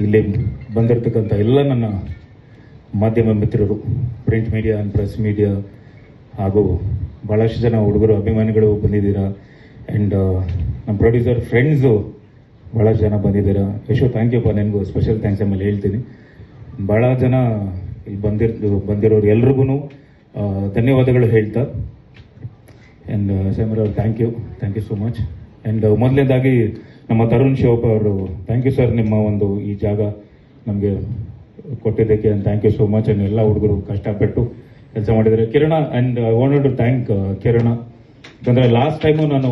ಇಲ್ಲಿ ಬಂದಿರತಕ್ಕಂಥ ಎಲ್ಲ ನನ್ನ ಮಾಧ್ಯಮ ಮಿತ್ರರು, print media and press media, ಹಾಗೂ ಭಾಳಷ್ಟು ಜನ ಹುಡುಗರು ಅಭಿಮಾನಿಗಳು ಬಂದಿದ್ದೀರಾ. ಆ್ಯಂಡ್ ನಮ್ಮ ಪ್ರೊಡ್ಯೂಸರ್ ಫ್ರೆಂಡ್ಸು ಭಾಳಷ್ಟು ಜನ ಬಂದಿದ್ದೀರಾ. Yashu, thank you. ನನಗೂ ಸ್ಪೆಷಲ್ ಥ್ಯಾಂಕ್ಸ್ ಆಮೇಲೆ ಹೇಳ್ತೀನಿ. ಭಾಳ ಜನ ಇಲ್ಲಿ ಬಂದಿರೋರು ಎಲ್ರಿಗೂ ಧನ್ಯವಾದಗಳು ಹೇಳ್ತಾ. ಆ್ಯಂಡ್ ಸೇಮರ್ ಅವ್ರು thank you so much. And ಮೊದಲನೇದಾಗಿ ನಮ್ಮ ತರುಣ್ ಶಿವಪ್ಪ ಅವರು, ಥ್ಯಾಂಕ್ ಯು ಸರ್, ನಿಮ್ಮ ಒಂದು ಈ ಜಾಗ ನಮಗೆ ಕೊಟ್ಟಿದ್ದಕ್ಕೆ thank you so much. And ಎಲ್ಲ ಹುಡುಗರು ಕಷ್ಟಪಟ್ಟು ಕೆಲಸ ಮಾಡಿದ್ದಾರೆ. Kiran, and I wanted to thank Kiran, ಯಾಕಂದರೆ ಲಾಸ್ಟ್ ಟೈಮು ನಾನು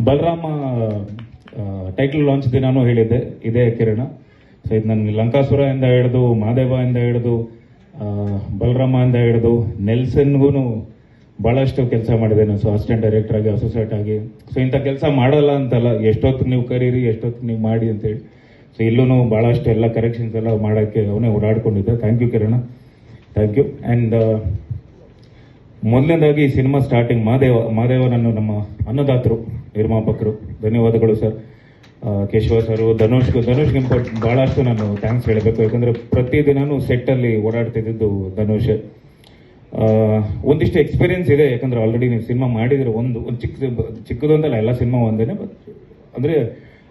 ಬಲರಾಮ ಟೈಟಲ್ ಲಾಂಚ್ ದಿನಾನೂ ಹೇಳಿದ್ದೆ ಇದೇ ಕಿರಣ. ಸೊ ಇದು ನನಗೆ ಲಂಕಾಸುರ ಇಂದ ಹಿಡಿದು, ಮಹಾದೇವ ಇಂದ ಹಿಡಿದು, ಬಲರಾಮ ಇಂದ ಹಿಡಿದು ನೆಲ್ಸನ್ಗೂ ಭಾಳಷ್ಟು ಕೆಲಸ ಮಾಡಿದ್ದೇನೆ. ಸೊ ಅಸಿಸ್ಟೆಂಟ್ ಡೈರೆಕ್ಟರ್ ಆಗಿ, ಅಸೋಸಿಯೇಟ್ ಆಗಿ. ಸೊ ಇಂಥ ಕೆಲಸ ಮಾಡಲ್ಲ ಅಂತಲ್ಲ, ಎಷ್ಟೊತ್ತಿಗೆ ನೀವು ಕರೀರಿ, ಎಷ್ಟೊತ್ತಿಗೆ ನೀವು ಮಾಡಿ ಅಂತೇಳಿ. ಸೊ ಇಲ್ಲೂ ಭಾಳಷ್ಟು ಎಲ್ಲ ಕರೆಕ್ಷನ್ಸ್ ಎಲ್ಲ ಮಾಡೋಕ್ಕೆ ಅವನೇ ಓಡಾಡ್ಕೊಂಡಿದ್ದೆ. Thank you Kiran, thank you. And ಮೊದಲನೇದಾಗಿ ಈ ಸಿನಿಮಾ ಸ್ಟಾರ್ಟಿಂಗ್ ಮಹಾದೇವ ನನ್ನ ನಮ್ಮ ಅನ್ನದಾತರು, ನಿರ್ಮಾಪಕರು, ಧನ್ಯವಾದಗಳು ಸರ್. ಕೇಶವ ಸರು, ಧನುಷ್ಗೆ ಭಾಳಷ್ಟು ನಾನು ಥ್ಯಾಂಕ್ಸ್ ಹೇಳಬೇಕು. ಯಾಕಂದರೆ ಪ್ರತಿದಿನವೂ ಸೆಟ್ಟಲ್ಲಿ ಓಡಾಡ್ತಿದ್ದು ಧನುಷ್. ಒಂದಿಷ್ಟು ಎಕ್ಸ್ಪೀರಿಯನ್ಸ್ ಇದೆ, ಯಾಕಂದರೆ ಆಲ್ರೆಡಿ ನೀವು ಸಿನಿಮಾ ಮಾಡಿದರೆ ಒಂದು ಚಿಕ್ಕದೊಂದಲ್ಲ, ಎಲ್ಲ ಸಿನಿಮಾ ಒಂದೇನೆ. ಅಂದರೆ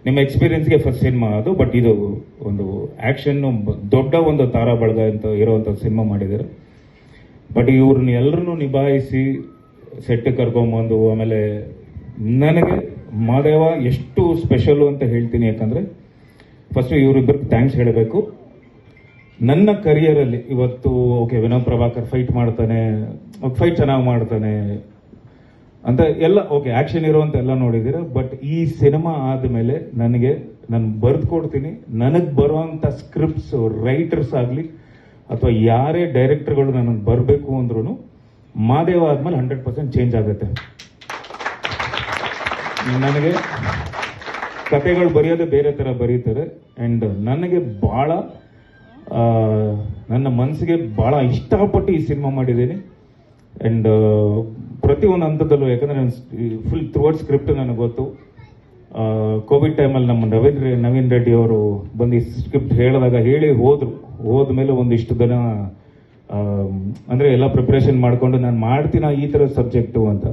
ನಿಮ್ಮ ಎಕ್ಸ್ಪೀರಿಯನ್ಸ್ಗೆ ಫಸ್ಟ್ ಸಿನಿಮಾ ಅದು. ಬಟ್ ಇದು ಒಂದು ಆ್ಯಕ್ಷನ್ನು ದೊಡ್ಡ ಒಂದು ತಾರಾ ಬಳಗ ಅಂತ ಇರೋವಂಥ ಸಿನಿಮಾ ಮಾಡಿದ್ದಾರೆ. ಬಟ್ ಇವ್ರನ್ನ ಎಲ್ಲರನ್ನೂ ನಿಭಾಯಿಸಿ ಸೆಟ್ಟಿಗೆ ಕರ್ಕೊಂಬಂದು, ಆಮೇಲೆ ನನಗೆ ಮಹಾದೇವ ಎಷ್ಟು ಸ್ಪೆಷಲು ಅಂತ ಹೇಳ್ತೀನಿ. ಯಾಕಂದರೆ ಫಸ್ಟು ಇವರಿಬ್ಬರಿಗೆ ಥ್ಯಾಂಕ್ಸ್ ಹೇಳಬೇಕು. ನನ್ನ ಕರಿಯರಲ್ಲಿ ಇವತ್ತು ಓಕೆ, ವಿನೋದ್ ಪ್ರಭಾಕರ್ ಫೈಟ್ ಮಾಡ್ತಾನೆ, ಫೈಟ್ ಚೆನ್ನಾಗಿ ಮಾಡ್ತಾನೆ ಅಂತ ಎಲ್ಲ ಓಕೆ, ಆ್ಯಕ್ಷನ್ ಇರುವಂತ ಎಲ್ಲ ನೋಡಿದ್ದೀರ. ಬಟ್ ಈ ಸಿನಿಮಾ ಆದಮೇಲೆ ನಾನು ಬರೆದು ಕೊಡ್ತೀನಿ, ನನಗೆ ಬರುವಂಥ ಸ್ಕ್ರಿಪ್ಟ್ಸ್ ರೈಟರ್ಸ್ ಆಗಲಿ ಅಥವಾ ಯಾರೇ ಡೈರೆಕ್ಟರ್ಗಳು ನನಗೆ ಬರಬೇಕು ಅಂದ್ರೂ ಮಹಾದೇವ ಆದ್ಮೇಲೆ 100% ಚೇಂಜ್ ಆಗುತ್ತೆ. ನನಗೆ ಕತೆಗಳು ಬರೆಯೋದೇ ಬೇರೆ ಥರ ಬರೀತಾರೆ. ಆ್ಯಂಡ್ ನನಗೆ ಭಾಳ ನನ್ನ ಮನಸ್ಸಿಗೆ ಭಾಳ ಇಷ್ಟಪಟ್ಟು ಈ ಸಿನಿಮಾ ಮಾಡಿದ್ದೀನಿ. ಆ್ಯಂಡ್ ಪ್ರತಿಯೊಂದು ಹಂತದಲ್ಲೂ, ಯಾಕಂದರೆ ನಾನು ಫುಲ್ ಥ್ರೂಔಟ್ ಸ್ಕ್ರಿಪ್ಟ್ ನನಗೆ ಗೊತ್ತು. ಕೋವಿಡ್ ಟೈಮಲ್ಲಿ ನಮ್ಮ ನವೀನ್ ರೆಡ್ಡಿ ಅವರು ಬಂದು ಈ ಸ್ಕ್ರಿಪ್ಟ್ ಹೇಳಿ ಹೋದ್ಮೇಲೆ ಒಂದಿಷ್ಟು ದಿನ ಅಂದರೆ ಎಲ್ಲ ಪ್ರಿಪ್ರೇಷನ್ ಮಾಡಿಕೊಂಡು ನಾನು ಮಾಡ್ತೀನಿ ಈ ಥರ ಸಬ್ಜೆಕ್ಟು ಅಂತ.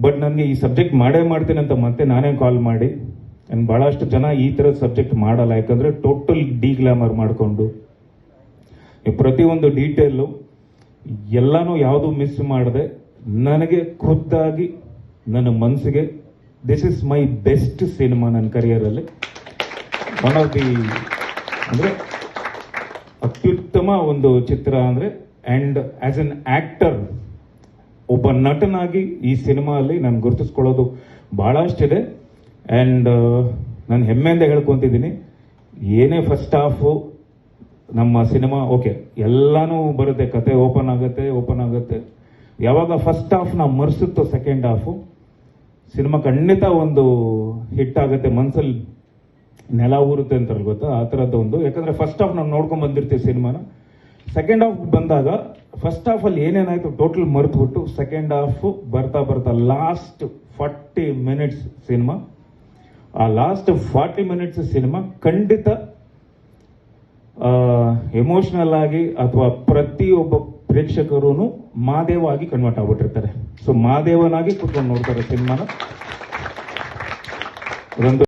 ಬಟ್ ನನಗೆ ಈ ಸಬ್ಜೆಕ್ಟ್ ಮಾಡ್ತೀನಿ ಅಂತ ಮತ್ತೆ ನಾನೇ ಕಾಲ್ ಮಾಡಿ, ಆ್ಯಂಡ್ ಭಾಳಷ್ಟು ಜನ ಈ ಥರದ ಸಬ್ಜೆಕ್ಟ್ ಮಾಡಲ್ಲ, ಯಾಕಂದರೆ ಟೋಟಲ್ ಡಿಗ್ಲಾಮರ್ ಮಾಡಿಕೊಂಡು ಪ್ರತಿಯೊಂದು ಡೀಟೇಲು ಎಲ್ಲನೂ ಯಾವುದು ಮಿಸ್ ಮಾಡದೆ ನನಗೆ ಖುದ್ದಾಗಿ ನನ್ನ ಮನಸ್ಸಿಗೆ this is my best cinema ನನ್ನ ಕರಿಯರಲ್ಲಿ. ಒನ್ ಆಫ್ ದಿ ಅಂದರೆ ಅತ್ಯುತ್ತಮ ಒಂದು ಚಿತ್ರ ಅಂದರೆ. ಆ್ಯಂಡ್ ಆ್ಯಸ್ ಎನ್ ಆ್ಯಕ್ಟರ್, ಒಬ್ಬ ನಟನಾಗಿ ಈ ಸಿನಿಮಾಲ್ಲಿ ನಾನು ಗುರುತಿಸ್ಕೊಳ್ಳೋದು ಭಾಳಷ್ಟಿದೆ. ಆ್ಯಂಡ್ ನಾನು ಹೆಮ್ಮೆಯಿಂದ ಹೇಳ್ಕೊತಿದ್ದೀನಿ, ಏನೇ ಫಸ್ಟ್ ಹಾಫು ನಮ್ಮ ಸಿನಿಮಾ ಓಕೆ ಎಲ್ಲನೂ ಬರುತ್ತೆ, ಕತೆ ಓಪನ್ ಆಗುತ್ತೆ. ಯಾವಾಗ ಫಸ್ಟ್ ಹಾಫ್ ನಾವು ಮರೆಸುತ್ತೋ ಸೆಕೆಂಡ್ ಹಾಫು ಸಿನಿಮಾ ಖಂಡಿತ ಒಂದು ಹಿಟ್ ಆಗುತ್ತೆ, ಮನಸ್ಸಲ್ಲಿ ನೆಲ ಊರುತ್ತೆ ಅಂತಾರಲ್ಲ ಗೊತ್ತಾ, ಆ ಥರದ್ದು ಒಂದು. ಯಾಕಂದರೆ ಫಸ್ಟ್ ಹಾಫ್ ನಾವು ನೋಡ್ಕೊಂಡು ಬಂದಿರ್ತೀವಿ ಸಿನಿಮಾನ. ಸೆಕೆಂಡ್ ಹಾಫ್ ಬಂದಾಗ ಫಸ್ಟ್ ಹಾಫಲ್ಲಿ ಏನೇನಾಯಿತು ಟೋಟಲ್ ಮರೆತುಬಿಟ್ಟು ಸೆಕೆಂಡ್ ಹಾಫು ಬರ್ತಾ ಲಾಸ್ಟ್ 40 ಮಿನಿಟ್ಸ್ ಸಿನಿಮಾ, ಆ ಲಾಸ್ಟ್ 40 ಮಿನಿಟ್ಸ್ ಸಿನಿಮಾ ಖಂಡಿತ ಎಮೋಷ್ನಲ್ ಆಗಿ ಅಥವಾ ಪ್ರತಿಯೊಬ್ಬ ಪ್ರೇಕ್ಷಕರು ಮಹಾದೇವ ಆಗಿ ಕನ್ವರ್ಟ್ ಆಗ್ಬಿಟ್ಟಿರ್ತಾರೆ. ಸೊ ಮಹಾದೇವನಾಗಿ ಕೂತ್ಕೊಂಡು ನೋಡ್ತಾರೆ ಸಿನಿಮಾನ. ಅದೊಂದು